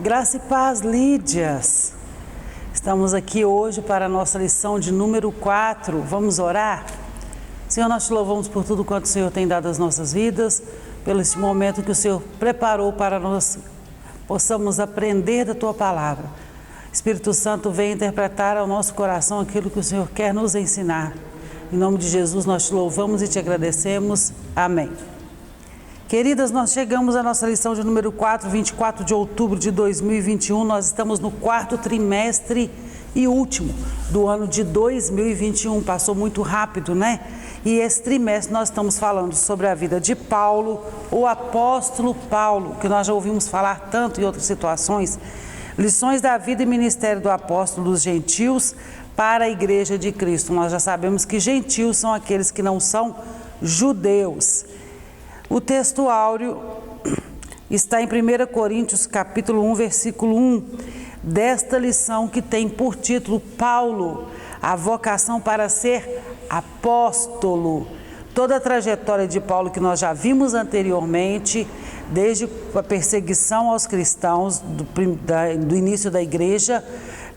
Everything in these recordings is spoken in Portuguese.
Graça e paz, Lídias. Estamos aqui hoje para a nossa lição de número 4. Vamos orar? Senhor, nós te louvamos por tudo quanto o Senhor tem dado às nossas vidas, pelo esse momento que o Senhor preparou para nós possamos aprender da Tua Palavra. Espírito Santo, vem interpretar ao nosso coração aquilo que o Senhor quer nos ensinar. Em nome de Jesus, nós te louvamos e te agradecemos. Amém. Queridas, nós chegamos à nossa lição de número 4, 24 de outubro de 2021. Nós estamos no quarto trimestre e último do ano de 2021. Passou muito rápido, né? E esse trimestre nós estamos falando sobre a vida de Paulo, o apóstolo Paulo, que nós já ouvimos falar tanto em outras situações. Lições da vida e ministério do apóstolo dos gentios para a igreja de Cristo. Nós já sabemos que gentios são aqueles que não são judeus. O texto áureo está em 1 Coríntios, capítulo 1, versículo 1, desta lição que tem por título Paulo, a vocação para ser apóstolo. Toda a trajetória de Paulo que nós já vimos anteriormente, desde a perseguição aos cristãos do início da igreja,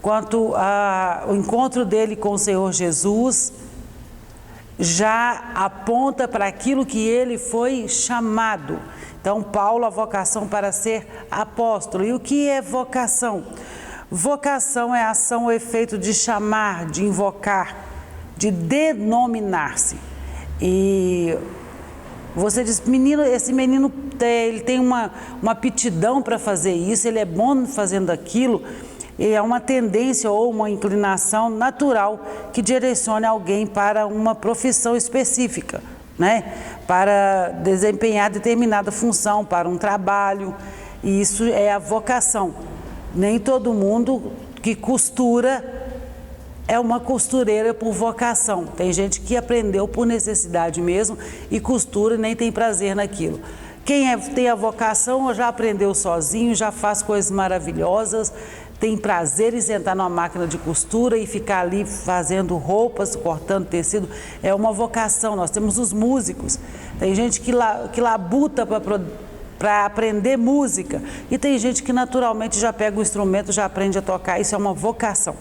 quanto ao encontro dele com o Senhor Jesus, já aponta para aquilo que ele foi chamado. Então, Paulo, a vocação para ser apóstolo. E o que é vocação? Vocação é a ação ou efeito de chamar, de invocar, de denominar-se. E você diz, esse menino ele tem uma aptidão para fazer isso, ele é bom fazendo aquilo. E é uma tendência ou uma inclinação natural que direcione alguém para uma profissão específica, né? Para desempenhar determinada função, para um trabalho. E isso é a vocação. Nem todo mundo que costura é uma costureira por vocação. Tem gente que aprendeu por necessidade mesmo e costura e nem tem prazer naquilo. Quem tem a vocação já aprendeu sozinho, já faz coisas maravilhosas, tem prazer em sentar numa máquina de costura e ficar ali fazendo roupas, cortando tecido. É uma vocação. Nós temos os músicos. Tem gente que labuta para aprender música. E tem gente que naturalmente já pega o instrumento, já aprende a tocar. Isso é uma vocação.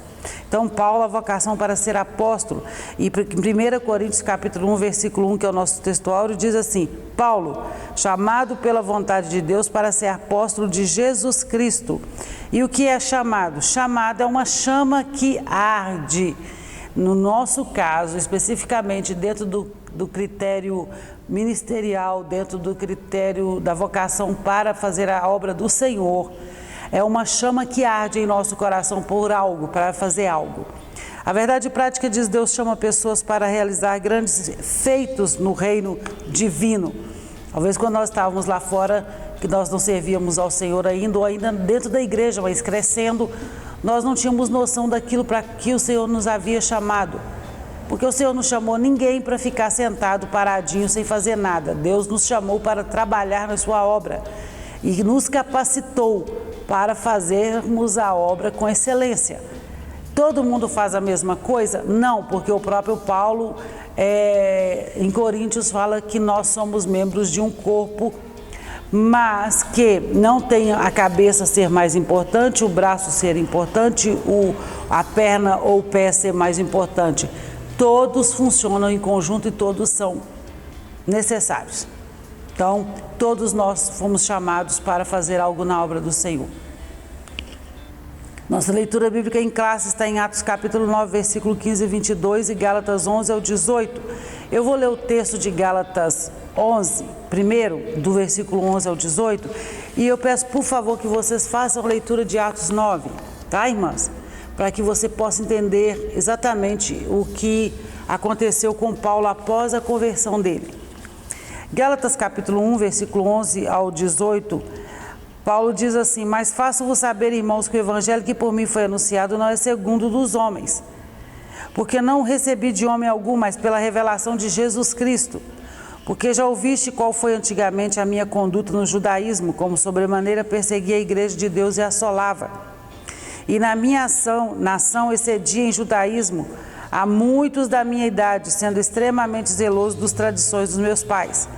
Então, Paulo, a vocação para ser apóstolo. E em 1 Coríntios capítulo 1, versículo 1, que é o nosso textuário, diz assim: Paulo, chamado pela vontade de Deus para ser apóstolo de Jesus Cristo. E o que é chamado? Chamado é uma chama que arde. No nosso caso, especificamente dentro do critério ministerial, dentro do critério da vocação para fazer a obra do Senhor, é uma chama que arde em nosso coração por algo, para fazer algo. A verdade prática diz: Deus chama pessoas para realizar grandes feitos no reino divino. Talvez quando nós estávamos lá fora, que nós não servíamos ao Senhor ainda, ou ainda dentro da igreja, mas crescendo, nós não tínhamos noção daquilo para que o Senhor nos havia chamado. Porque o Senhor não chamou ninguém para ficar sentado, paradinho, sem fazer nada. Deus nos chamou para trabalhar na sua obra e nos capacitou para fazermos a obra com excelência. Todo mundo faz a mesma coisa? Não, porque o próprio Paulo, em Coríntios, fala que nós somos membros de um corpo, mas que não tem a cabeça ser mais importante, o braço ser importante, a perna ou o pé ser mais importante. Todos funcionam em conjunto e todos são necessários. Então, todos nós fomos chamados para fazer algo na obra do Senhor. Nossa leitura bíblica em classe está em Atos capítulo 9, versículo 15 e 22 e Gálatas 11 ao 18. Eu vou ler o texto de Gálatas 11, primeiro, do versículo 11 ao 18, e eu peço, por favor, que vocês façam a leitura de Atos 9, tá, irmãs? Para que você possa entender exatamente o que aconteceu com Paulo após a conversão dele. Gálatas capítulo 1, versículo 11 ao 18, Paulo diz assim: Mas faço-vos saber, irmãos, que o evangelho que por mim foi anunciado não é segundo dos homens, porque não recebi de homem algum, mas pela revelação de Jesus Cristo. Porque já ouviste qual foi antigamente a minha conduta no judaísmo, como sobremaneira persegui a igreja de Deus e assolava. E na minha nação excedia em judaísmo a muitos da minha idade, sendo extremamente zeloso das tradições dos meus pais.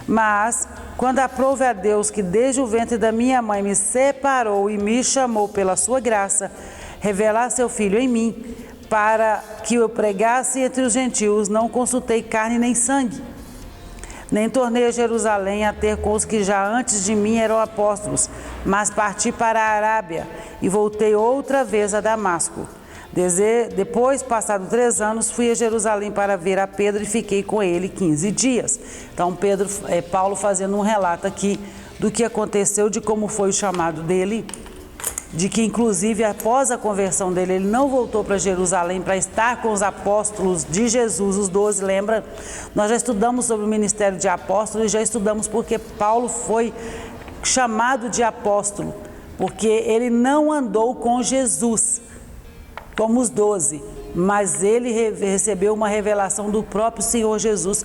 Mas, Quando aprouve a Deus que desde o ventre da minha mãe me separou e me chamou pela sua graça, revelar seu Filho em mim, para que eu pregasse entre os gentios, não consultei carne nem sangue, nem tornei a Jerusalém a ter com os que já antes de mim eram apóstolos, mas parti para a Arábia e voltei outra vez a Damasco. Depois, passado 3 anos, fui a Jerusalém para ver a Pedro e fiquei com ele 15 dias. Então, Paulo fazendo um relato aqui do que aconteceu, de como foi o chamado dele, de que, inclusive, após a conversão dele, ele não voltou para Jerusalém para estar com os apóstolos de Jesus, os 12, lembra? Nós já estudamos sobre o ministério de apóstolo e já estudamos porque Paulo foi chamado de apóstolo, porque ele não andou com Jesus, como os 12, mas ele recebeu uma revelação do próprio Senhor Jesus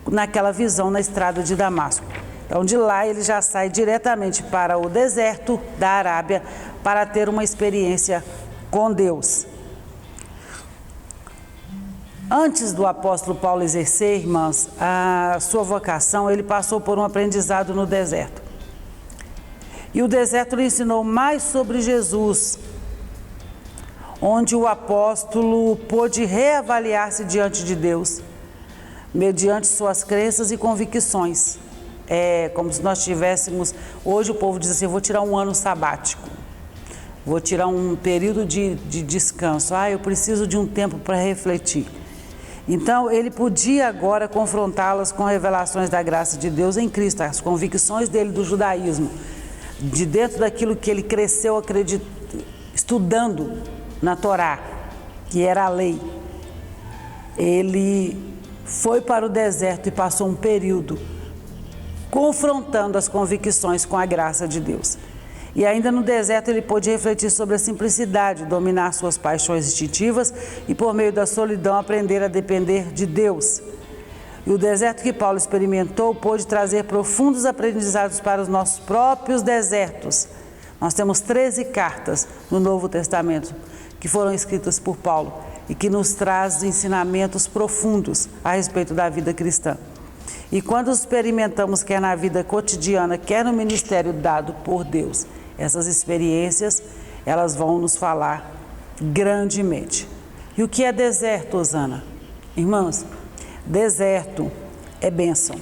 naquela visão na estrada de Damasco. Então, de lá ele já sai diretamente para o deserto da Arábia para ter uma experiência com Deus. Antes do apóstolo Paulo exercer, irmãs, a sua vocação, ele passou por um aprendizado no deserto. E o deserto lhe ensinou mais sobre Jesus, onde o apóstolo pôde reavaliar-se diante de Deus, mediante suas crenças e convicções. É como se nós tivéssemos, hoje o povo diz assim, eu vou tirar um ano sabático, vou tirar um período de descanso, eu preciso de um tempo para refletir. Então, ele podia agora confrontá-las com revelações da graça de Deus em Cristo, as convicções dele do judaísmo, de dentro daquilo que ele cresceu estudando na Torá, que era a lei. Ele foi para o deserto e passou um período confrontando as convicções com a graça de Deus. E ainda no deserto ele pôde refletir sobre a simplicidade, dominar suas paixões instintivas e por meio da solidão aprender a depender de Deus. E o deserto que Paulo experimentou pôde trazer profundos aprendizados para os nossos próprios desertos. Nós temos 13 cartas no Novo Testamento que foram escritas por Paulo e que nos traz ensinamentos profundos a respeito da vida cristã. E quando experimentamos, quer na vida cotidiana, quer no ministério dado por Deus, essas experiências, elas vão nos falar grandemente. E o que é deserto, Osana? Irmãos, deserto é bênção.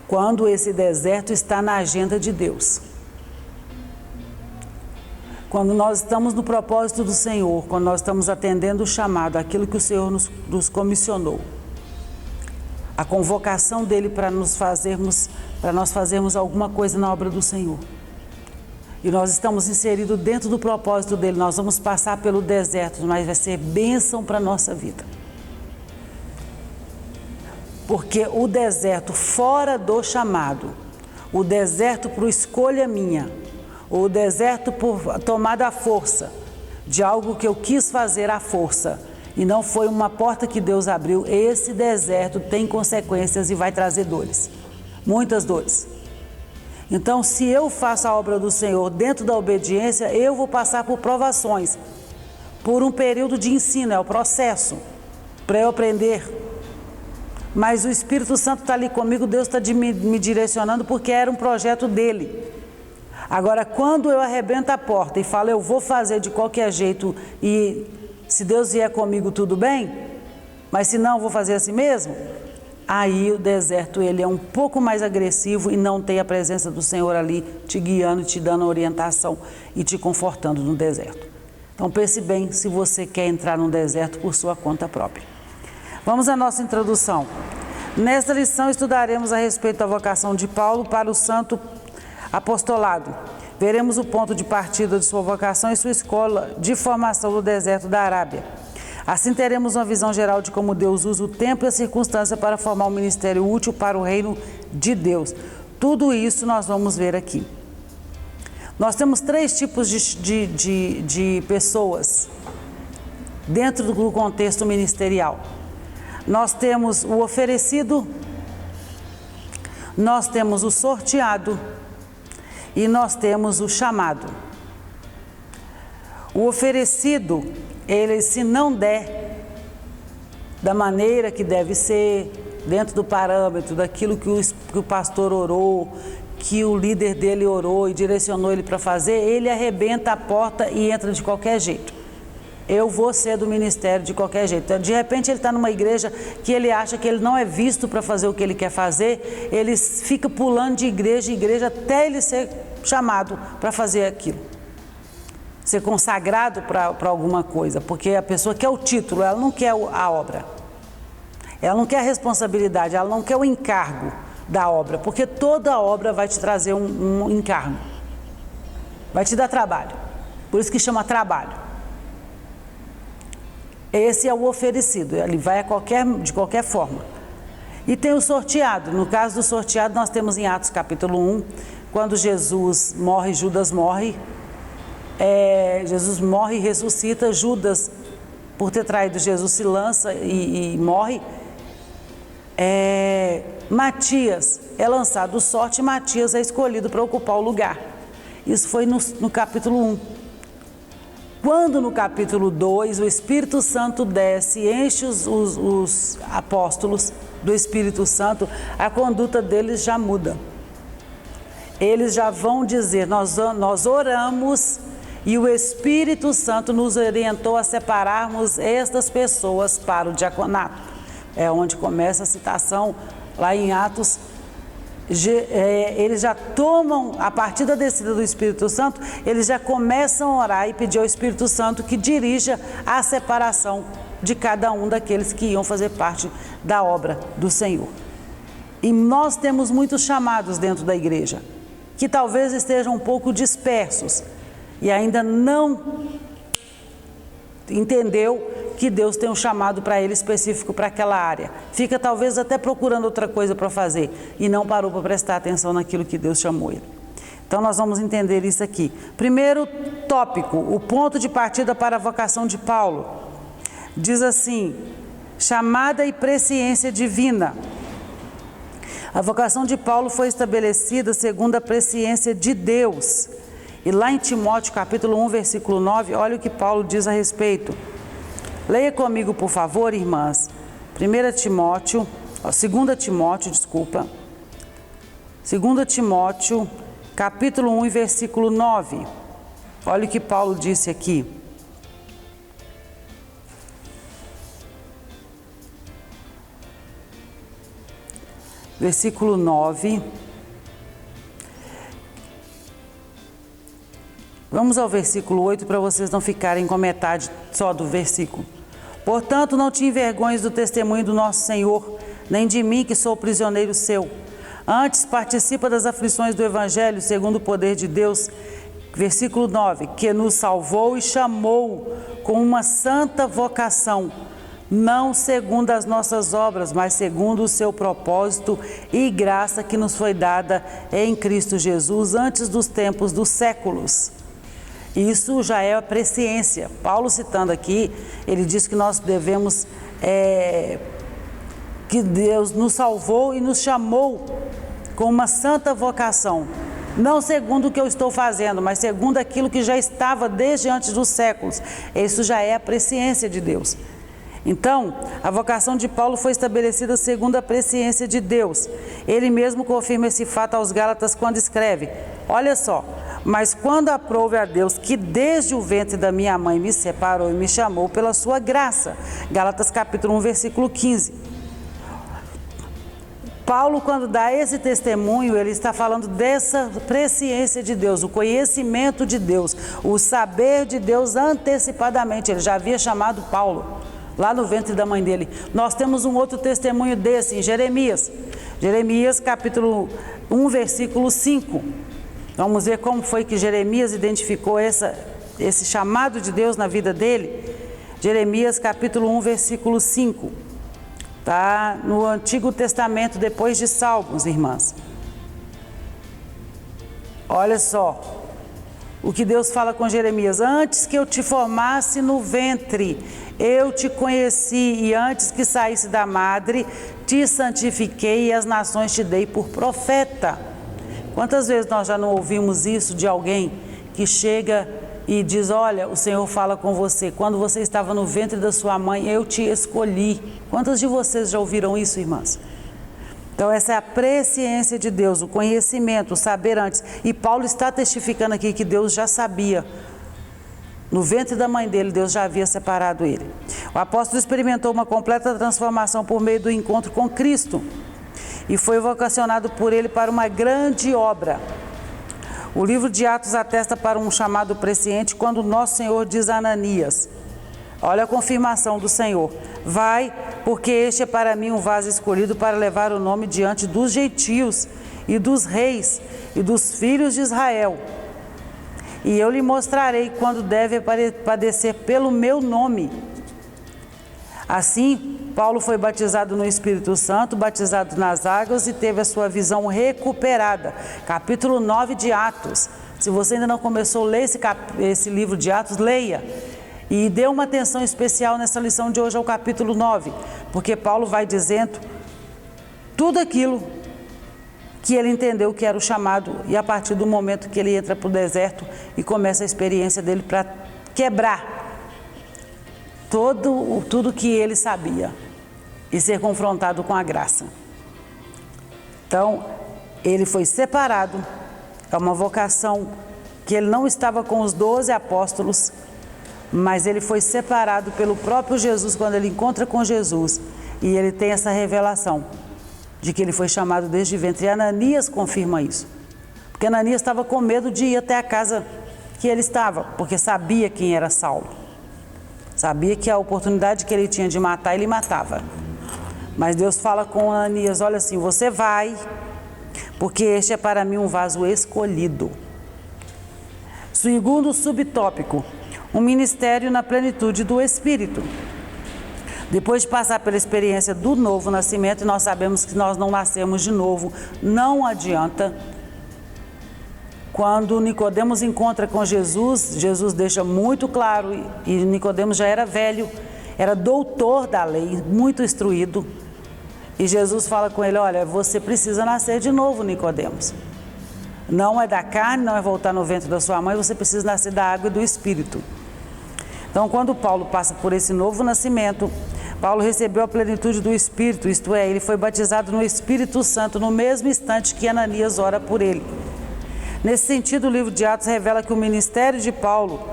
Quando esse deserto está na agenda de Deus. Quando nós estamos no propósito do Senhor, quando nós estamos atendendo o chamado, aquilo que o Senhor nos comissionou, a convocação dele para nós fazermos alguma coisa na obra do Senhor. E nós estamos inseridos dentro do propósito dele, nós vamos passar pelo deserto, mas vai ser bênção para a nossa vida. Porque o deserto fora do chamado, o deserto por escolha minha, o deserto por tomada à força, de algo que eu quis fazer à força, e não foi uma porta que Deus abriu, esse deserto tem consequências e vai trazer dores, muitas dores. Então, se eu faço a obra do Senhor dentro da obediência, eu vou passar por provações, por um período de ensino, é o processo, para eu aprender. Mas o Espírito Santo está ali comigo, Deus está me direcionando porque era um projeto dele. Agora, quando eu arrebento a porta e falo, eu vou fazer de qualquer jeito e se Deus vier comigo, tudo bem, mas se não, vou fazer assim mesmo, aí o deserto ele é um pouco mais agressivo e não tem a presença do Senhor ali te guiando, te dando orientação e te confortando no deserto. Então pense bem se você quer entrar no deserto por sua conta própria. Vamos à nossa introdução. Nesta lição estudaremos a respeito da vocação de Paulo para o santo apostolado. Veremos o ponto de partida de sua vocação e sua escola de formação no deserto da Arábia. Assim teremos uma visão geral de como Deus usa o tempo e a circunstância para formar um ministério útil para o reino de Deus. Tudo isso nós vamos ver aqui. Nós temos 3 tipos de pessoas dentro do contexto ministerial. Nós temos o oferecido, nós temos o sorteado e nós temos o chamado. O oferecido, ele se não der da maneira que deve ser, dentro do parâmetro daquilo que o pastor orou, que o líder dele orou e direcionou ele para fazer, ele arrebenta a porta e entra de qualquer jeito. Eu vou ser do ministério de qualquer jeito. Então, de repente ele está numa igreja que ele acha que ele não é visto para fazer o que ele quer fazer, ele fica pulando de igreja em igreja até ele ser chamado para fazer aquilo. Ser consagrado para alguma coisa, porque a pessoa quer o título, ela não quer a obra. Ela não quer a responsabilidade, ela não quer o encargo da obra, porque toda obra vai te trazer um encargo. Vai te dar trabalho. Por isso que chama trabalho. Esse é o oferecido, ele vai de qualquer forma. E tem o sorteado. No caso do sorteado, nós temos em Atos capítulo 1, quando Jesus morre, Judas morre. Jesus morre e ressuscita. Judas, por ter traído Jesus, se lança e morre. Matias é lançado o sorte e Matias é escolhido para ocupar o lugar. Isso foi no capítulo 1. Quando no capítulo 2 o Espírito Santo desce e enche os apóstolos do Espírito Santo, a conduta deles já muda. Eles já vão dizer, nós oramos e o Espírito Santo nos orientou a separarmos estas pessoas para o diaconato. É onde começa a citação lá em Atos. Eles já tomam, a partir da descida do Espírito Santo, eles já começam a orar e pedir ao Espírito Santo que dirija a separação de cada um daqueles que iam fazer parte da obra do Senhor. E nós temos muitos chamados dentro da igreja, que talvez estejam um pouco dispersos e ainda não entendeu que Deus tem um chamado para ele específico para aquela área. Fica talvez até procurando outra coisa para fazer e não parou para prestar atenção naquilo que Deus chamou ele. Então nós vamos entender isso aqui. Primeiro tópico, o ponto de partida para a vocação de Paulo. Diz assim, chamada e presciência divina. A vocação de Paulo foi estabelecida segundo a presciência de Deus. E lá em Timóteo, capítulo 1, versículo 9, olha o que Paulo diz a respeito. Leia comigo, por favor, irmãs. 2 Timóteo, capítulo 1 e versículo 9. Olha o que Paulo disse aqui. Versículo 9. Vamos ao versículo 8 para vocês não ficarem com metade só do versículo. Portanto, não te envergonhes do testemunho do nosso Senhor, nem de mim, que sou prisioneiro seu. Antes, participa das aflições do Evangelho, segundo o poder de Deus. Versículo 9, que nos salvou e chamou com uma santa vocação, não segundo as nossas obras, mas segundo o seu propósito e graça que nos foi dada em Cristo Jesus, antes dos tempos dos séculos. Isso já é a presciência. Paulo citando aqui, ele diz que nós devemos, que Deus nos salvou e nos chamou com uma santa vocação, não segundo o que eu estou fazendo, mas segundo aquilo que já estava desde antes dos séculos. Isso já é a presciência de Deus. Então, a vocação de Paulo foi estabelecida segundo a presciência de Deus. Ele mesmo confirma esse fato aos Gálatas quando escreve, olha só, mas quando aprouve a Deus que desde o ventre da minha mãe me separou e me chamou pela sua graça. Gálatas capítulo 1, versículo 15. Paulo, quando dá esse testemunho, ele está falando dessa presciência de Deus, o conhecimento de Deus, o saber de Deus antecipadamente. Ele já havia chamado Paulo lá no ventre da mãe dele. Nós temos um outro testemunho desse em Jeremias. Jeremias capítulo 1, versículo 5. Vamos ver como foi que Jeremias identificou esse chamado de Deus na vida dele. Jeremias capítulo 1, versículo 5. Está no Antigo Testamento, depois de Salmos, irmãs. Olha só o que Deus fala com Jeremias. Antes que eu te formasse no ventre, eu te conheci, e antes que saísse da madre, te santifiquei e as nações te dei por profeta. Quantas vezes nós já não ouvimos isso de alguém que chega e diz, olha, o Senhor fala com você, quando você estava no ventre da sua mãe, eu te escolhi. Quantas de vocês já ouviram isso, irmãs? Então essa é a presciência de Deus, o conhecimento, o saber antes. E Paulo está testificando aqui que Deus já sabia. No ventre da mãe dele, Deus já havia separado ele. O apóstolo experimentou uma completa transformação por meio do encontro com Cristo e foi vocacionado por ele para uma grande obra. O livro de Atos atesta para um chamado presciente quando nosso Senhor diz a Ananias, olha a confirmação do Senhor, vai, porque este é para mim um vaso escolhido para levar o nome diante dos gentios e dos reis e dos filhos de Israel. E eu lhe mostrarei quando deve padecer pelo meu nome. Assim, Paulo foi batizado no Espírito Santo, batizado nas águas e teve a sua visão recuperada. Capítulo 9 de Atos. Se você ainda não começou a ler esse livro de Atos, leia. E dê uma atenção especial nessa lição de hoje ao capítulo 9, porque Paulo vai dizendo tudo aquilo que ele entendeu que era o chamado, e a partir do momento que ele entra para o deserto e começa a experiência dele para quebrar tudo que ele sabia e ser confrontado com a graça. Então, ele foi separado, é uma vocação que ele não estava com os 12 apóstolos, mas ele foi separado pelo próprio Jesus quando ele encontra com Jesus e ele tem essa revelação de que ele foi chamado desde o ventre. E Ananias confirma isso, porque Ananias estava com medo de ir até a casa que ele estava, porque sabia quem era Saulo, sabia que a oportunidade que ele tinha de matar, ele matava. Mas Deus fala com Ananias, olha assim, você vai, porque este é para mim um vaso escolhido. Segundo subtópico, um ministério na plenitude do Espírito. Depois de passar pela experiência do novo nascimento, nós sabemos que nós não nascemos de novo, não adianta. Quando Nicodemos encontra com Jesus, Jesus deixa muito claro, e Nicodemos já era velho, era doutor da lei, muito instruído, e Jesus fala com ele, olha, você precisa nascer de novo, Nicodemos. Não é da carne, não é voltar no ventre da sua mãe, você precisa nascer da água e do Espírito. Então, quando Paulo passa por esse novo nascimento, Paulo recebeu a plenitude do Espírito, isto é, ele foi batizado no Espírito Santo no mesmo instante que Ananias ora por ele. Nesse sentido, o livro de Atos revela que o ministério de Paulo,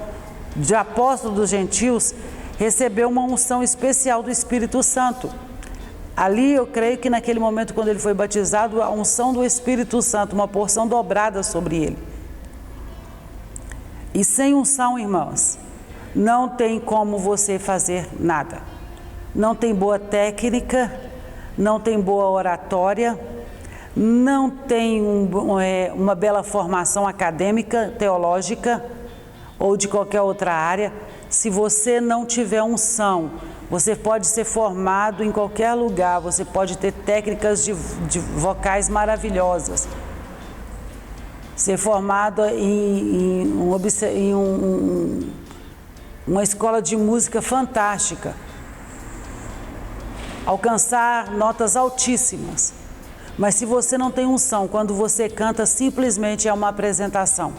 de apóstolo dos gentios, recebeu uma unção especial do Espírito Santo. Ali eu creio que naquele momento, quando ele foi batizado, a unção do Espírito Santo, uma porção dobrada sobre ele. E sem unção, irmãos, não tem como você fazer nada. Não tem boa técnica, não tem boa oratória, não tem uma bela formação acadêmica, teológica ou de qualquer outra área. Se você não tiver unção, você pode ser formado em qualquer lugar, você pode ter técnicas de vocais maravilhosas, ser formado em uma escola de música fantástica, alcançar notas altíssimas, mas se você não tem unção, quando você canta, simplesmente é uma apresentação.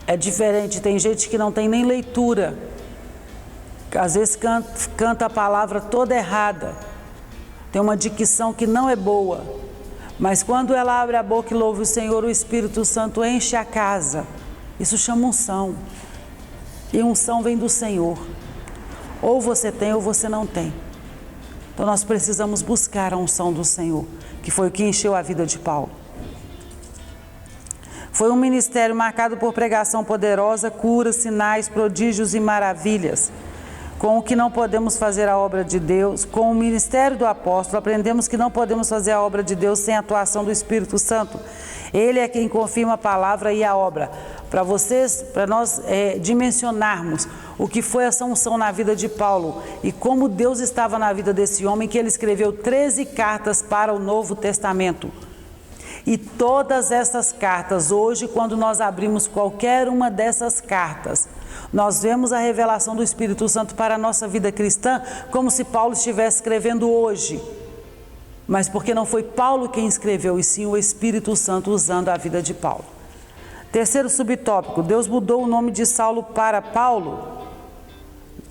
É diferente, tem gente que não tem nem leitura, às vezes canta a palavra toda errada, tem uma dicção que não é boa, mas quando ela abre a boca e louva o Senhor, o Espírito Santo enche a casa. Isso chama unção, e unção vem do Senhor, ou você tem ou você não tem. Então nós precisamos buscar a unção do Senhor, que foi o que encheu a vida de Paulo. Foi um ministério marcado por pregação poderosa, curas, sinais, prodígios e maravilhas. Com o que não podemos fazer a obra de Deus, com o ministério do apóstolo, aprendemos que não podemos fazer a obra de Deus sem a atuação do Espírito Santo. Ele é quem confirma a palavra e a obra. Para nós dimensionarmos o que foi essa unção na vida de Paulo e como Deus estava na vida desse homem, que ele escreveu 13 cartas para o Novo Testamento. E todas essas cartas, hoje, quando nós abrimos qualquer uma dessas cartas, nós vemos a revelação do Espírito Santo para a nossa vida cristã, como se Paulo estivesse escrevendo hoje. Mas porque não foi Paulo quem escreveu, e sim o Espírito Santo usando a vida de Paulo. Terceiro subtópico, Deus mudou o nome de Saulo para Paulo.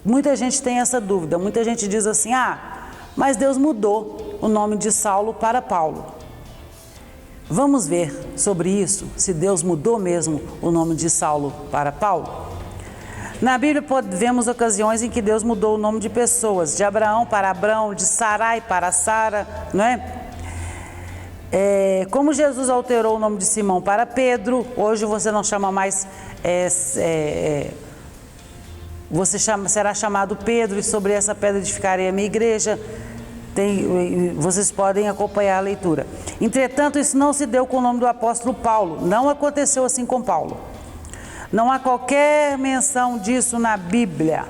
Muita gente tem essa dúvida, muita gente diz assim, mas Deus mudou o nome de Saulo para Paulo. Vamos ver sobre isso, se Deus mudou mesmo o nome de Saulo para Paulo. Na Bíblia vemos ocasiões em que Deus mudou o nome de pessoas, de Abraão para Abrão, de Sarai para Sara, não é? Como Jesus alterou o nome de Simão para Pedro, hoje você não chama mais, será chamado Pedro, e sobre essa pedra edificarei a minha igreja. Vocês podem acompanhar a leitura. Entretanto, isso não se deu com o nome do apóstolo Paulo, não aconteceu assim com Paulo. Não há qualquer menção disso na Bíblia.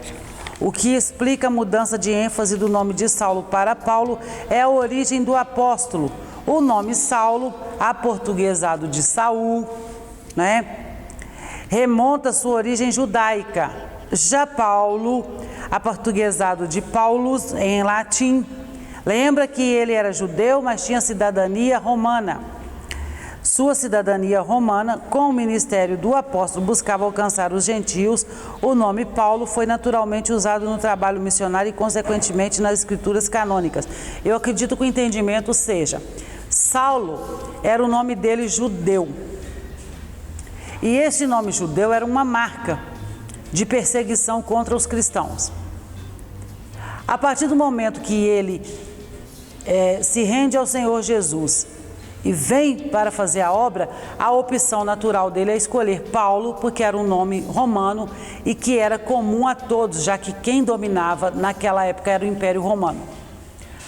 O que explica a mudança de ênfase do nome de Saulo para Paulo é a origem do apóstolo. O nome Saulo, aportuguesado de Saul, né, remonta sua origem judaica. Já Paulo, aportuguesado de Paulus em latim, lembra que ele era judeu, mas tinha cidadania romana. Sua cidadania romana, com o ministério do apóstolo, buscava alcançar os gentios. O nome Paulo foi naturalmente usado no trabalho missionário e, consequentemente, nas escrituras canônicas. Eu acredito que o entendimento seja: Saulo era o nome dele judeu. E esse nome judeu era uma marca de perseguição contra os cristãos. A partir do momento que ele se rende ao Senhor Jesus e vem para fazer a obra, a opção natural dele é escolher Paulo, porque era um nome romano e que era comum a todos, já que quem dominava naquela época era o Império Romano.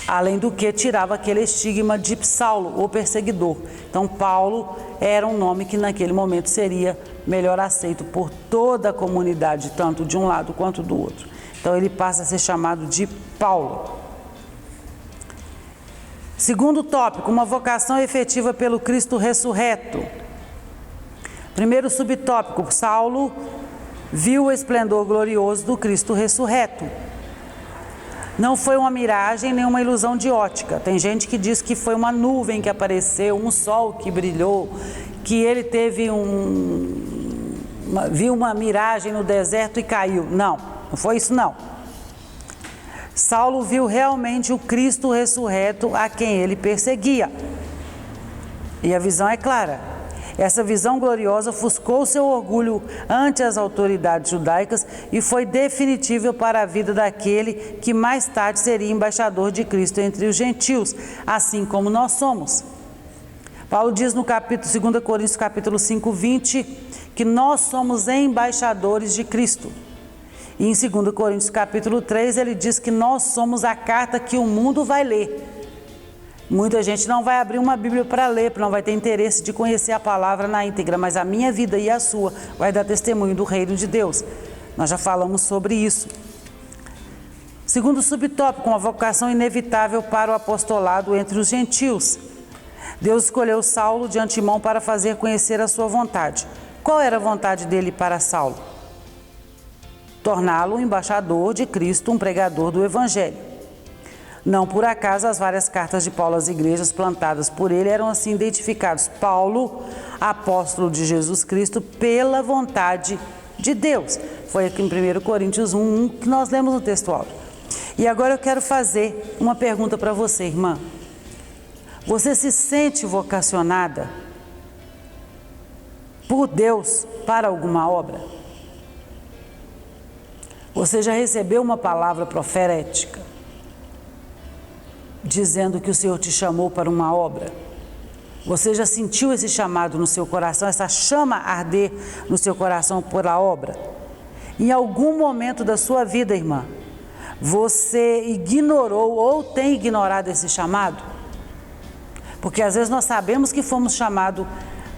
Além do que, tirava aquele estigma de Saulo, o perseguidor. Então, Paulo era um nome que naquele momento seria melhor aceito por toda a comunidade, tanto de um lado quanto do outro. Então, ele passa a ser chamado de Paulo. Segundo tópico, uma vocação efetiva pelo Cristo ressurreto. Primeiro subtópico, Saulo viu o esplendor glorioso do Cristo ressurreto. Não foi uma miragem nem uma ilusão de ótica. Tem gente que diz que foi uma nuvem que apareceu, um sol que brilhou, que ele teve viu uma miragem no deserto e caiu. Não foi isso não. Saulo viu realmente o Cristo ressurreto a quem ele perseguia. E a visão é clara. Essa visão gloriosa ofuscou seu orgulho ante as autoridades judaicas e foi definitiva para a vida daquele que mais tarde seria embaixador de Cristo entre os gentios, assim como nós somos. Paulo diz no capítulo 2 Coríntios capítulo 5, 20, que nós somos embaixadores de Cristo. E em 2 Coríntios capítulo 3 ele diz que nós somos a carta que o mundo vai ler. Muita gente não vai abrir uma Bíblia para ler, porque não vai ter interesse de conhecer a palavra na íntegra, mas a minha vida e a sua vai dar testemunho do reino de Deus. Nós já falamos sobre isso. Segundo subtópico, uma vocação inevitável para o apostolado entre os gentios. Deus escolheu Saulo de antemão para fazer conhecer a sua vontade. Qual era a vontade dele para Saulo? Torná-lo um embaixador de Cristo, um pregador do Evangelho. Não por acaso as várias cartas de Paulo às igrejas plantadas por ele eram assim identificados: Paulo, apóstolo de Jesus Cristo, pela vontade de Deus. Foi aqui em 1 Coríntios 1, que nós lemos no texto áudio. E agora eu quero fazer uma pergunta para você, irmã. Você se sente vocacionada por Deus para alguma obra? Você já recebeu uma palavra profética dizendo que o Senhor te chamou para uma obra? Você já sentiu esse chamado no seu coração, essa chama arder no seu coração por a obra? Em algum momento da sua vida, irmã, você ignorou ou tem ignorado esse chamado? Porque às vezes nós sabemos que fomos chamados,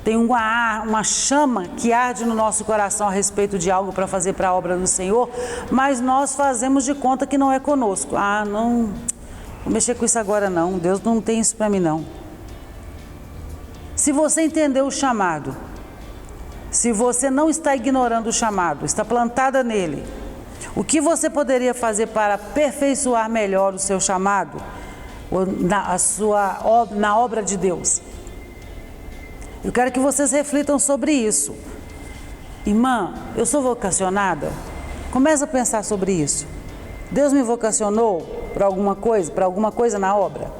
tem uma chama que arde no nosso coração a respeito de algo para fazer para a obra do Senhor, mas nós fazemos de conta que não é conosco. Não vou mexer com isso agora não, Deus não tem isso para mim não. Se você entendeu o chamado, se você não está ignorando o chamado, está plantada nele, o que você poderia fazer para aperfeiçoar melhor o seu chamado, na obra de Deus? Eu quero que vocês reflitam sobre isso. Irmã, eu sou vocacionada? Comece a pensar sobre isso. Deus me vocacionou? para alguma coisa na obra?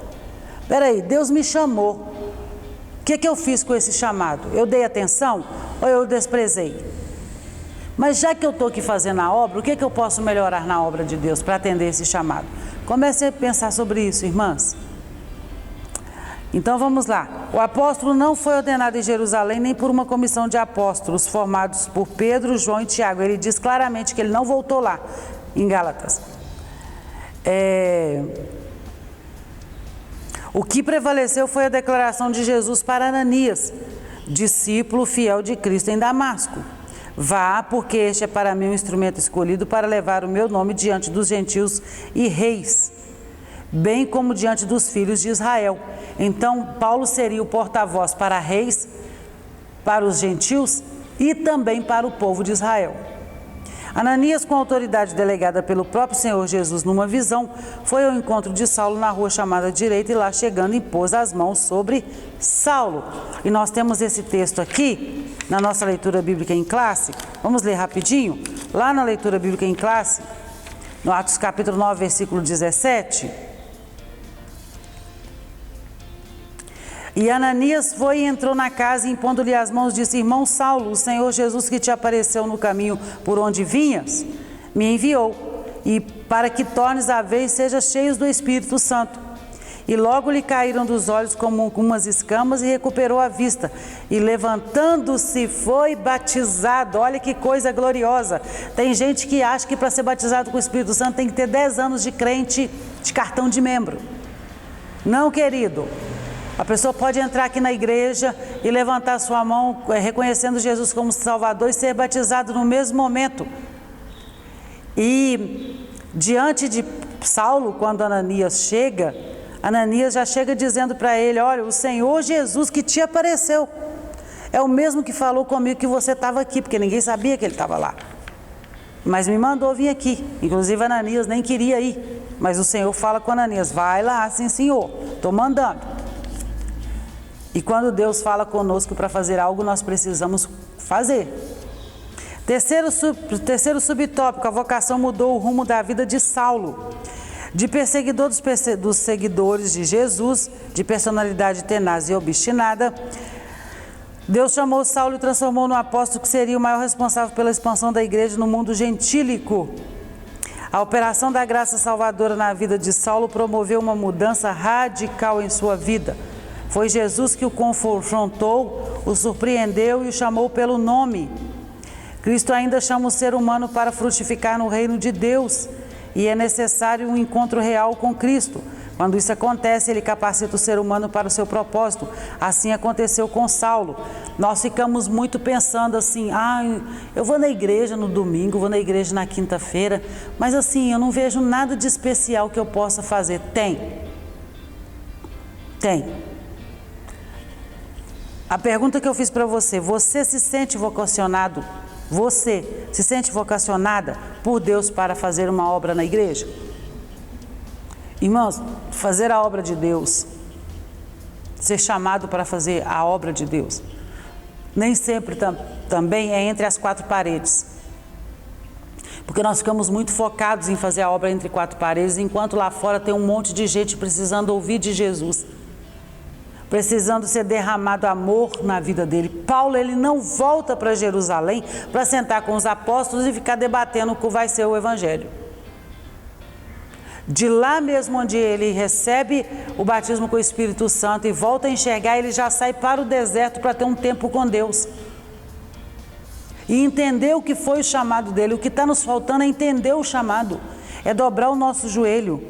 Peraí, Deus me chamou. O que eu fiz com esse chamado? Eu dei atenção ou eu desprezei? Mas já que eu estou aqui fazendo a obra, o que eu posso melhorar na obra de Deus para atender esse chamado? Comece a pensar sobre isso, irmãs. Então vamos lá. O apóstolo não foi ordenado em Jerusalém nem por uma comissão de apóstolos formados por Pedro, João e Tiago. Ele diz claramente que ele não voltou lá, em Gálatas. O que prevaleceu foi a declaração de Jesus para Ananias, discípulo fiel de Cristo em Damasco. Vá, porque este é para mim um instrumento escolhido para levar o meu nome diante dos gentios e reis, bem como diante dos filhos de Israel. Então, Paulo seria o porta-voz para reis, para os gentios e também para o povo de Israel. Ananias, com a autoridade delegada pelo próprio Senhor Jesus numa visão, foi ao encontro de Saulo na rua chamada Direita e lá chegando impôs as mãos sobre Saulo. E nós temos esse texto aqui na nossa leitura bíblica em classe. Vamos ler rapidinho? Lá na leitura bíblica em classe, no Atos capítulo 9, versículo 17. E Ananias foi e entrou na casa e impondo-lhe as mãos disse: irmão Saulo, o Senhor Jesus que te apareceu no caminho por onde vinhas, me enviou, e para que tornes a ver e sejas cheios do Espírito Santo. E logo lhe caíram dos olhos como umas escamas e recuperou a vista. E levantando-se foi batizado. Olha que coisa gloriosa. Tem gente que acha que para ser batizado com o Espírito Santo tem que ter 10 anos de crente, de cartão de membro. Não, querido. A pessoa pode entrar aqui na igreja e levantar sua mão, reconhecendo Jesus como Salvador e ser batizado no mesmo momento. E diante de Saulo, quando Ananias chega, Ananias já chega dizendo para ele: olha, o Senhor Jesus que te apareceu é o mesmo que falou comigo que você estava aqui, porque ninguém sabia que ele estava lá. Mas me mandou vir aqui. Inclusive Ananias nem queria ir, mas o Senhor fala com Ananias: vai lá, sim senhor, estou mandando. E quando Deus fala conosco para fazer algo, nós precisamos fazer. Terceiro subtópico: a vocação mudou o rumo da vida de Saulo. De perseguidor dos seguidores de Jesus, de personalidade tenaz e obstinada, Deus chamou Saulo e transformou no apóstolo que seria o maior responsável pela expansão da igreja no mundo gentílico. A operação da graça salvadora na vida de Saulo promoveu uma mudança radical em sua vida. Foi Jesus que o confrontou, o surpreendeu e o chamou pelo nome. Cristo ainda chama o ser humano para frutificar no reino de Deus, e é necessário um encontro real com Cristo. Quando isso acontece, ele capacita o ser humano para o seu propósito. Assim aconteceu com Saulo. Nós ficamos muito pensando assim: eu vou na igreja no domingo, vou na igreja na quinta-feira, mas assim, eu não vejo nada de especial que eu possa fazer. Tem. A pergunta que eu fiz para você: você se sente vocacionado? Você se sente vocacionada por Deus para fazer uma obra na igreja? Irmãos, fazer a obra de Deus, ser chamado para fazer a obra de Deus, nem sempre também é entre as quatro paredes. Porque nós ficamos muito focados em fazer a obra entre quatro paredes, enquanto lá fora tem um monte de gente precisando ouvir de Jesus, precisando ser derramado amor na vida dele. Paulo, ele não volta para Jerusalém para sentar com os apóstolos e ficar debatendo o que vai ser o evangelho. De lá mesmo onde ele recebe o batismo com o Espírito Santo e volta a enxergar, ele já sai para o deserto para ter um tempo com Deus. E entender o que foi o chamado dele. O que está nos faltando é entender o chamado, é dobrar o nosso joelho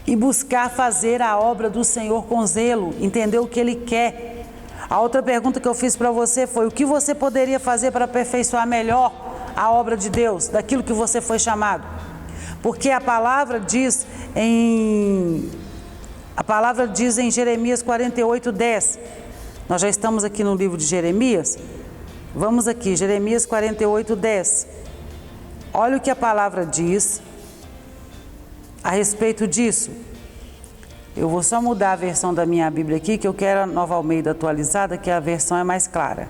e buscar fazer a obra do Senhor com zelo, entender o que Ele quer. A outra pergunta que eu fiz para você foi: o que você poderia fazer para aperfeiçoar melhor a obra de Deus, daquilo que você foi chamado? Porque a palavra diz em Jeremias 48:10. Nós já estamos aqui no livro de Jeremias. Vamos aqui, Jeremias 48:10. Olha o que a palavra diz a respeito disso. Eu vou só mudar a versão da minha Bíblia aqui, que eu quero a Nova Almeida atualizada, que a versão é mais clara.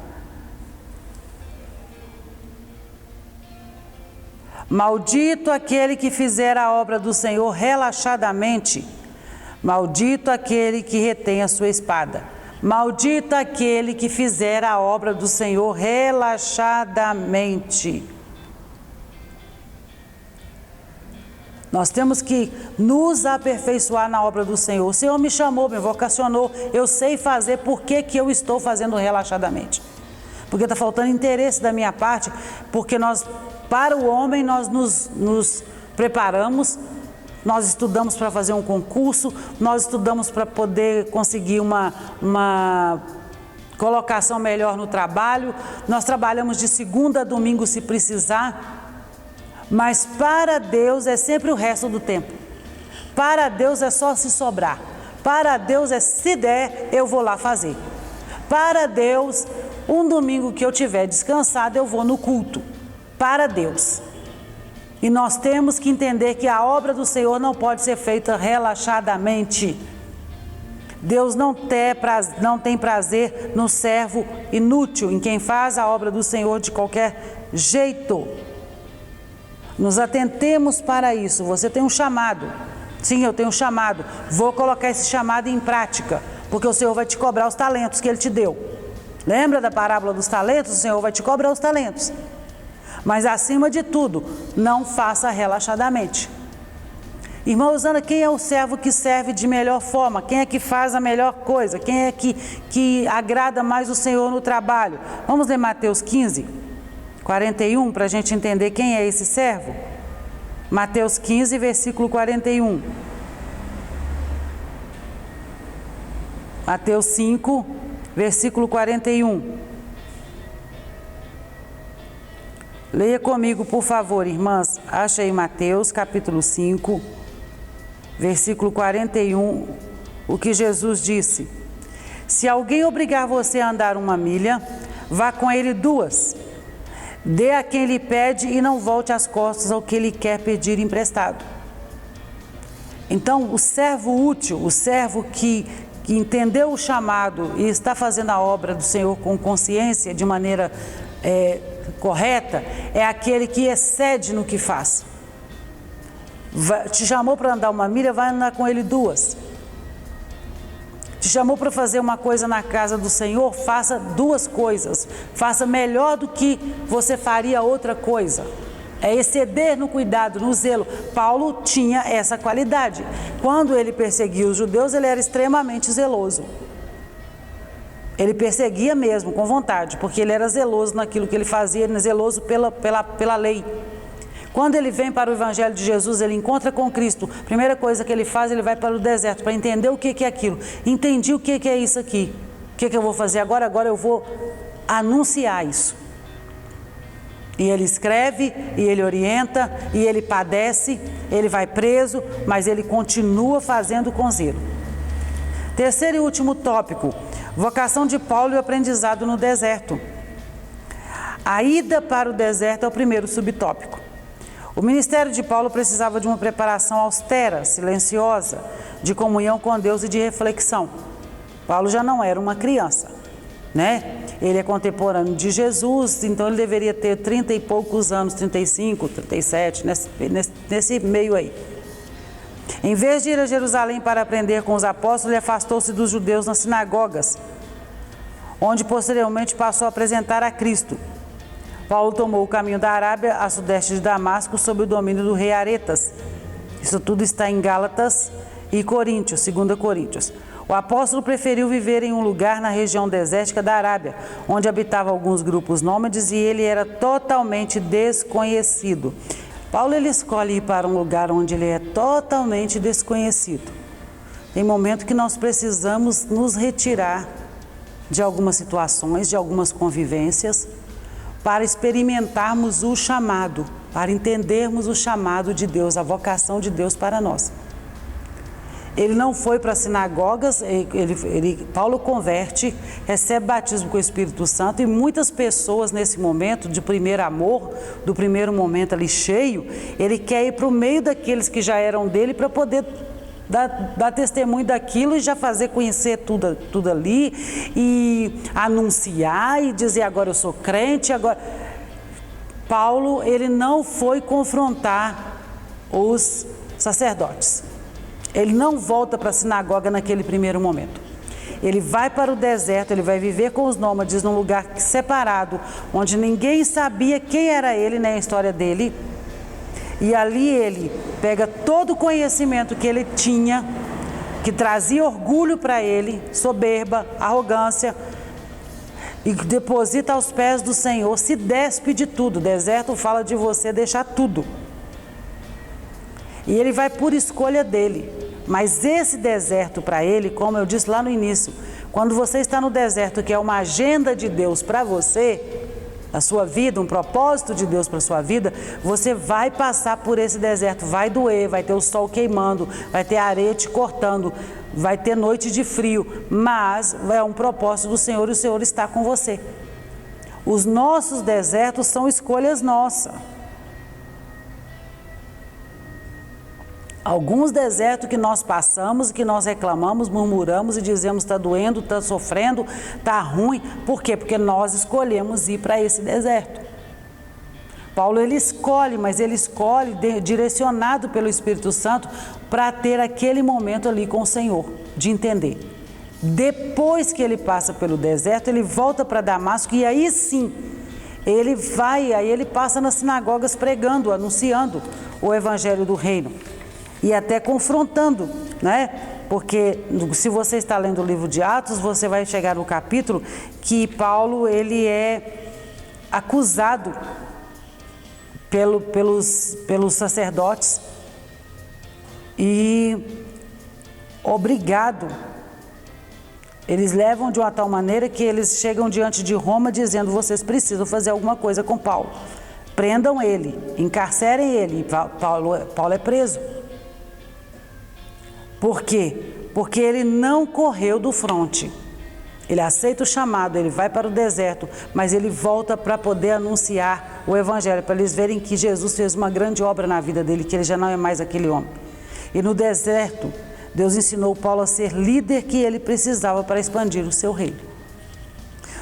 Maldito aquele que fizer a obra do Senhor relaxadamente. Maldito aquele que retém a sua espada. Maldito aquele que fizer a obra do Senhor relaxadamente. Nós temos que nos aperfeiçoar na obra do Senhor. O Senhor me chamou, me vocacionou. Eu sei fazer, por que eu estou fazendo relaxadamente? Porque está faltando interesse da minha parte, porque nós, para o homem, nós nos preparamos, nós estudamos para fazer um concurso, nós estudamos para poder conseguir uma colocação melhor no trabalho, nós trabalhamos de segunda a domingo se precisar, mas para Deus é sempre o resto do tempo. Para Deus é só se sobrar. Para Deus é se der, eu vou lá fazer. Para Deus, um domingo que eu tiver descansado, eu vou no culto. Para Deus. E nós temos que entender que a obra do Senhor não pode ser feita relaxadamente. Deus não tem prazer no servo inútil, em quem faz a obra do Senhor de qualquer jeito. Nos atentemos para isso. Você tem um chamado. Sim, eu tenho um chamado. Vou colocar esse chamado em prática, porque o Senhor vai te cobrar os talentos que Ele te deu. Lembra da parábola dos talentos? O Senhor vai te cobrar os talentos. Mas acima de tudo, não faça relaxadamente. Irmã Rosana, quem é o servo que serve de melhor forma? Quem é que faz a melhor coisa? Quem é que agrada mais o Senhor no trabalho? Vamos ler Mateus 15, 41, para a gente entender quem é esse servo? Mateus 15, versículo 41. Mateus 5, versículo 41. Leia comigo, por favor, irmãs. Acha aí Mateus, capítulo 5, versículo 41, o que Jesus disse. Se alguém obrigar você a andar 1 milha, vá com ele 2. Dê a quem lhe pede e não volte as costas ao que lhe quer pedir emprestado. Então, o servo útil, o servo que entendeu o chamado e está fazendo a obra do Senhor com consciência, de maneira correta, é aquele que excede no que faz. Te chamou para andar 1 milha, vai andar com ele 2. Te chamou para fazer uma coisa na casa do Senhor, faça 2 coisas. Faça melhor do que você faria outra coisa. É exceder no cuidado, no zelo. Paulo tinha essa qualidade. Quando ele perseguia os judeus, ele era extremamente zeloso. Ele perseguia mesmo, com vontade, porque ele era zeloso naquilo que ele fazia, ele era zeloso pela lei. Quando ele vem para o Evangelho de Jesus, ele encontra com Cristo, a primeira coisa que ele faz, ele vai para o deserto, para entender o que é aquilo. Entendi o que é isso aqui. O que eu vou fazer agora? Agora eu vou anunciar isso. E ele escreve, e ele orienta, e ele padece, ele vai preso, mas ele continua fazendo com zelo. Terceiro e último tópico, vocação de Paulo e o aprendizado no deserto. A ida para o deserto é o primeiro subtópico. O ministério de Paulo precisava de uma preparação austera, silenciosa, de comunhão com Deus e de reflexão. Paulo já não era uma criança, né? Ele é contemporâneo de Jesus, então ele deveria ter 30 e poucos anos, 35, 37, nesse meio aí. Em vez de ir a Jerusalém para aprender com os apóstolos, ele afastou-se dos judeus nas sinagogas, onde posteriormente passou a apresentar a Cristo. Paulo tomou o caminho da Arábia a sudeste de Damasco sob o domínio do rei Aretas. Isso tudo está em Gálatas e Coríntios, 2 Coríntios. O apóstolo preferiu viver em um lugar na região desértica da Arábia, onde habitavam alguns grupos nômades e ele era totalmente desconhecido. Paulo ele escolhe ir para um lugar onde ele é totalmente desconhecido. Tem momento que nós precisamos nos retirar de algumas situações, de algumas convivências, para experimentarmos o chamado, para entendermos o chamado de Deus, a vocação de Deus para nós. Ele não foi para as sinagogas, Paulo converte, recebe batismo com o Espírito Santo e muitas pessoas nesse momento de primeiro amor, do primeiro momento ali cheio, ele quer ir para o meio daqueles que já eram dele para poder dar testemunho daquilo e já fazer conhecer tudo ali e anunciar e dizer agora eu sou crente, agora... Paulo, ele não foi confrontar os sacerdotes. Ele não volta para a sinagoga naquele primeiro momento. Ele vai para o deserto, ele vai viver com os nômades num lugar separado, onde ninguém sabia quem era ele, nem a história dele. E ali ele pega todo o conhecimento que ele tinha, que trazia orgulho para ele, soberba, arrogância, e deposita aos pés do Senhor, se despe de tudo. O deserto fala de você deixar tudo. E ele vai por escolha dele. Mas esse deserto para ele, como eu disse lá no início, quando você está no deserto, que é uma agenda de Deus para você, a sua vida, um propósito de Deus para a sua vida, você vai passar por esse deserto, vai doer, vai ter o sol queimando, vai ter areia te cortando, vai ter noite de frio, mas é um propósito do Senhor e o Senhor está com você. Os nossos desertos são escolhas nossas. Alguns desertos que nós passamos, que nós reclamamos, murmuramos e dizemos está doendo, está sofrendo, está ruim. Por quê? Porque nós escolhemos ir para esse deserto. Paulo ele escolhe, mas ele escolhe direcionado pelo Espírito Santo para ter aquele momento ali com o Senhor, de entender. Depois que ele passa pelo deserto, ele volta para Damasco e aí sim, ele vai, aí ele passa nas sinagogas pregando, anunciando o Evangelho do Reino. E até confrontando, né? Porque se você está lendo o livro de Atos, você vai chegar no capítulo que Paulo ele é acusado pelos sacerdotes e obrigado. Eles levam de uma tal maneira que eles chegam diante de Roma dizendo: vocês precisam fazer alguma coisa com Paulo. Prendam ele, encarcerem ele. Paulo é preso. Por quê? Porque ele não correu do fronte. Ele aceita o chamado, ele vai para o deserto, mas ele volta para poder anunciar o Evangelho, para eles verem que Jesus fez uma grande obra na vida dele, que ele já não é mais aquele homem. E no deserto, Deus ensinou Paulo a ser líder que ele precisava para expandir o seu reino.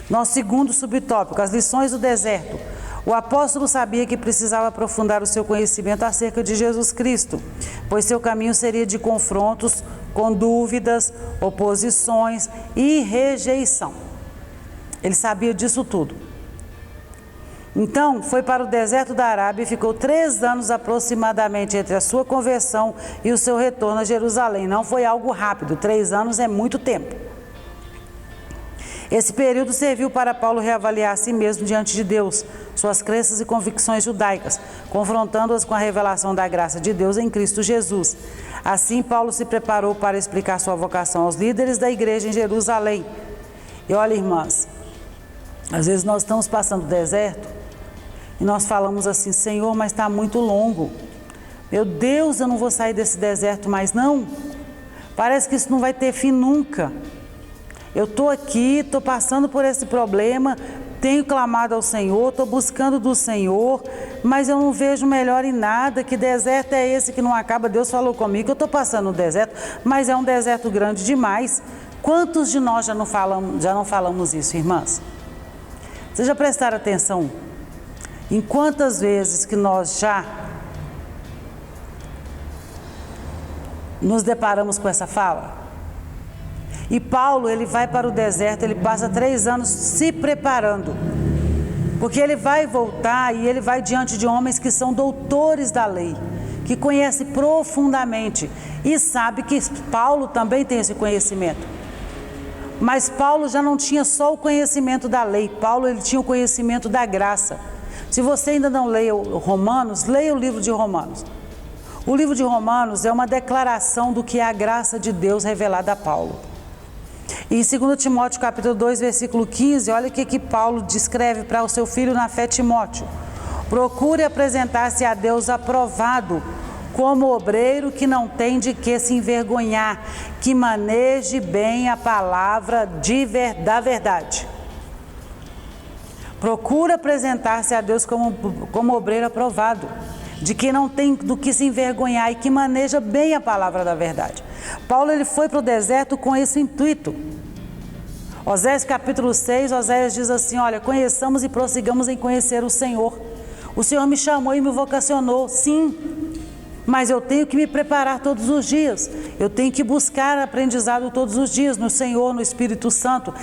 Nosso segundo subtópico, as lições do deserto. O apóstolo sabia que precisava aprofundar o seu conhecimento acerca de Jesus Cristo, pois seu caminho seria de confrontos com dúvidas, oposições e rejeição. Ele sabia disso tudo. Então, foi para o deserto da Arábia e ficou 3 anos aproximadamente entre a sua conversão e o seu retorno a Jerusalém. Não foi algo rápido, 3 anos é muito tempo. Esse período serviu para Paulo reavaliar a si mesmo diante de Deus, suas crenças e convicções judaicas, confrontando-as com a revelação da graça de Deus em Cristo Jesus. Assim, Paulo se preparou para explicar sua vocação aos líderes da igreja em Jerusalém. E olha, irmãs, às vezes nós estamos passando o deserto e nós falamos assim: Senhor, mas está muito longo. Meu Deus, eu não vou sair desse deserto mais não. Parece que isso não vai ter fim nunca. Eu estou aqui, estou passando por esse problema, tenho clamado ao Senhor, estou buscando do Senhor, mas eu não vejo melhor em nada. Que deserto é esse que não acaba? Deus falou comigo que eu estou passando no deserto, mas é um deserto grande demais. Quantos de nós já não falamos isso, irmãs? Vocês já prestaram atenção em quantas vezes que nós já nos deparamos com essa fala? E Paulo, ele vai para o deserto, ele passa 3 anos se preparando, porque ele vai voltar e ele vai diante de homens que são doutores da lei, que conhecem profundamente e sabe que Paulo também tem esse conhecimento. Mas Paulo já não tinha só o conhecimento da lei, Paulo ele tinha o conhecimento da graça. Se você ainda não leu Romanos, leia o livro de Romanos. O livro de Romanos é uma declaração do que é a graça de Deus revelada a Paulo. E em 2 Timóteo capítulo 2, versículo 15, olha o que Paulo descreve para o seu filho na fé, Timóteo. Procure apresentar-se a Deus aprovado, como obreiro que não tem de que se envergonhar, que maneje bem a palavra da verdade. Procure apresentar-se a Deus como obreiro aprovado, de que não tem do que se envergonhar e que maneja bem a palavra da verdade. Paulo ele foi para o deserto com esse intuito. Oséias capítulo 6, Oséias diz assim: olha, conheçamos e prossigamos em conhecer o Senhor. O Senhor me chamou e me vocacionou, sim, mas eu tenho que me preparar todos os dias. Eu tenho que buscar aprendizado todos os dias no Senhor, no Espírito Santo,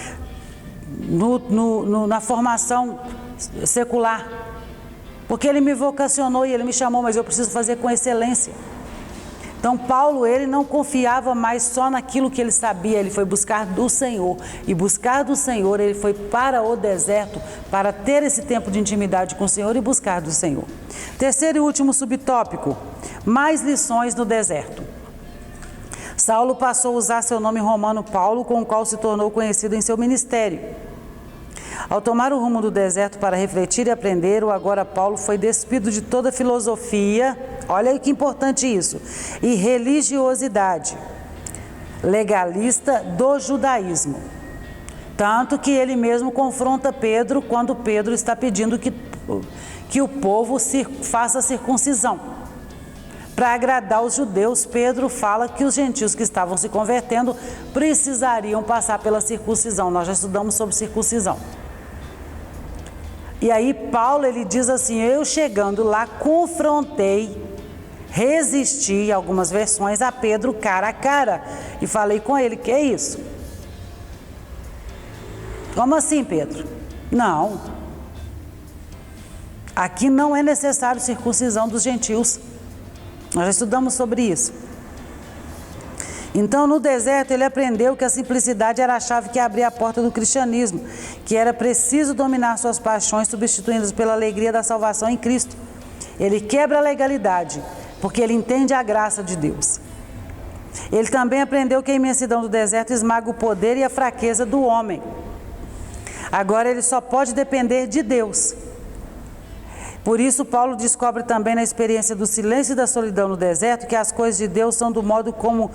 na formação secular. Porque Ele me vocacionou e Ele me chamou, mas eu preciso fazer com excelência. Então Paulo, ele não confiava mais só naquilo que ele sabia, ele foi buscar do Senhor. E buscar do Senhor, ele foi para o deserto, para ter esse tempo de intimidade com o Senhor e buscar do Senhor. Terceiro e último subtópico, mais lições no deserto. Saulo passou a usar seu nome romano Paulo, com o qual se tornou conhecido em seu ministério. Ao tomar o rumo do deserto para refletir e aprender, o agora Paulo foi despido de toda filosofia, olha aí que importante isso, e religiosidade legalista do judaísmo. Tanto que ele mesmo confronta Pedro quando Pedro está pedindo que o povo faça circuncisão. Para agradar os judeus, Pedro fala que os gentios que estavam se convertendo precisariam passar pela circuncisão. Nós já estudamos sobre circuncisão. E aí Paulo, ele diz assim, eu chegando lá, confrontei, resisti, em algumas versões, a Pedro cara a cara. E falei com ele, que é isso? Como assim, Pedro? Não. Aqui não é necessário circuncisão dos gentios. Nós já estudamos sobre isso. Então, no deserto, ele aprendeu que a simplicidade era a chave que abria a porta do cristianismo, que era preciso dominar suas paixões, substituindo-as pela alegria da salvação em Cristo. Ele quebra a legalidade, porque ele entende a graça de Deus. Ele também aprendeu que a imensidão do deserto esmaga o poder e a fraqueza do homem. Agora, ele só pode depender de Deus. Por isso, Paulo descobre também na experiência do silêncio e da solidão no deserto que as coisas de Deus são do modo como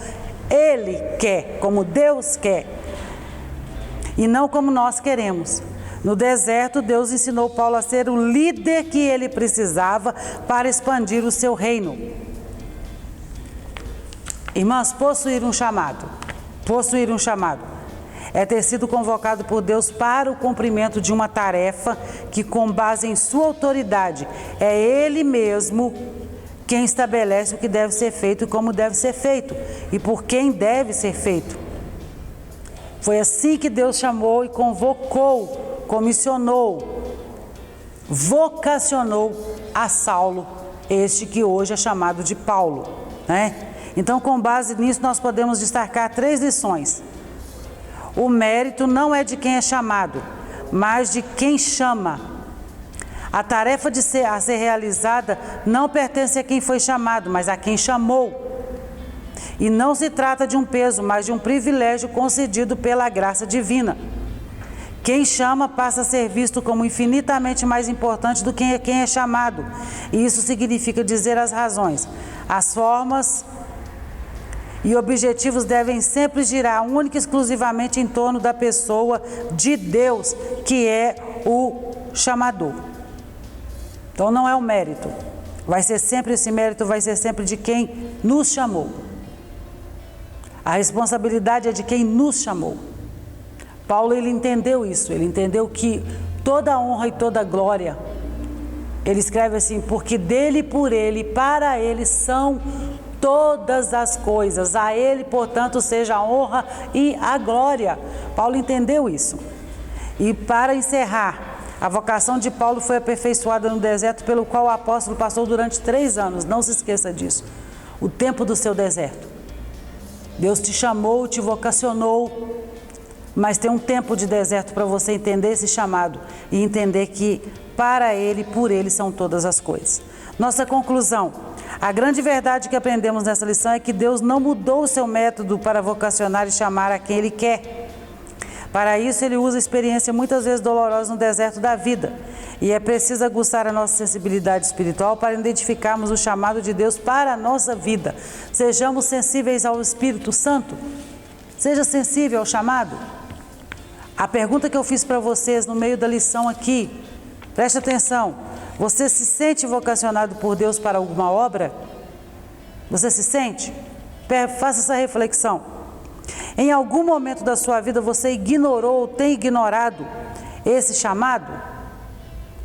Ele quer, como Deus quer, e não como nós queremos. No deserto, Deus ensinou Paulo a ser o líder que ele precisava para expandir o seu reino. Irmãs, possuir um chamado é ter sido convocado por Deus para o cumprimento de uma tarefa que, com base em sua autoridade, é Ele mesmo quem estabelece o que deve ser feito e como deve ser feito, e por quem deve ser feito. Foi assim que Deus chamou e convocou, comissionou, vocacionou a Saulo, este que hoje é chamado de Paulo, né? Então, com base nisso, nós podemos destacar 3 lições. O mérito não é de quem é chamado, mas de quem chama. A tarefa a ser realizada não pertence a quem foi chamado, mas a quem chamou. E não se trata de um peso, mas de um privilégio concedido pela graça divina. Quem chama passa a ser visto como infinitamente mais importante do que quem é chamado. E isso significa dizer as razões, as formas e objetivos devem sempre girar única e exclusivamente em torno da pessoa de Deus, que é o chamador. Então não é o mérito, esse mérito vai ser sempre de quem nos chamou. A responsabilidade é de quem nos chamou. Paulo, ele entendeu isso, ele entendeu que toda a honra e toda a glória, ele escreve assim, porque dele, por ele, para ele são todas as coisas, a ele, portanto, seja a honra e a glória. Paulo entendeu isso. E para encerrar, a vocação de Paulo foi aperfeiçoada no deserto, pelo qual o apóstolo passou durante 3 anos, não se esqueça disso, o tempo do seu deserto. Deus te chamou, te vocacionou, mas tem um tempo de deserto para você entender esse chamado e entender que para ele, por ele são todas as coisas. Nossa conclusão: a grande verdade que aprendemos nessa lição é que Deus não mudou o seu método para vocacionar e chamar a quem Ele quer. Para isso, Ele usa experiência muitas vezes dolorosa no deserto da vida. E é preciso aguçar a nossa sensibilidade espiritual para identificarmos o chamado de Deus para a nossa vida. Sejamos sensíveis ao Espírito Santo. Seja sensível ao chamado. A pergunta que eu fiz para vocês no meio da lição aqui, preste atenção. Você se sente vocacionado por Deus para alguma obra? Você se sente? Faça essa reflexão. Em algum momento da sua vida você ignorou ou tem ignorado esse chamado?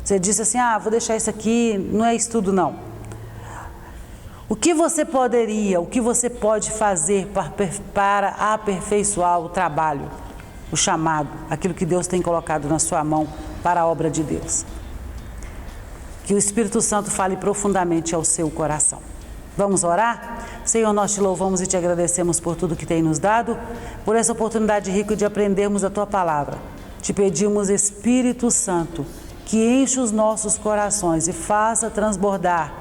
Você disse assim, vou deixar isso aqui, não é estudo não. O que você poderia, o que você pode fazer para aperfeiçoar o trabalho, o chamado, aquilo que Deus tem colocado na sua mão para a obra de Deus? Que o Espírito Santo fale profundamente ao seu coração. Vamos orar? Senhor, nós te louvamos e te agradecemos por tudo que tem nos dado, por essa oportunidade rica de aprendermos a tua palavra. Te pedimos, Espírito Santo, que enche os nossos corações e faça transbordar,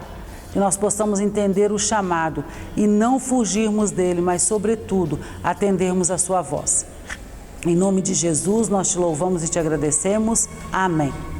que nós possamos entender o chamado e não fugirmos dele, mas, sobretudo, atendermos a sua voz. Em nome de Jesus, nós te louvamos e te agradecemos. Amém.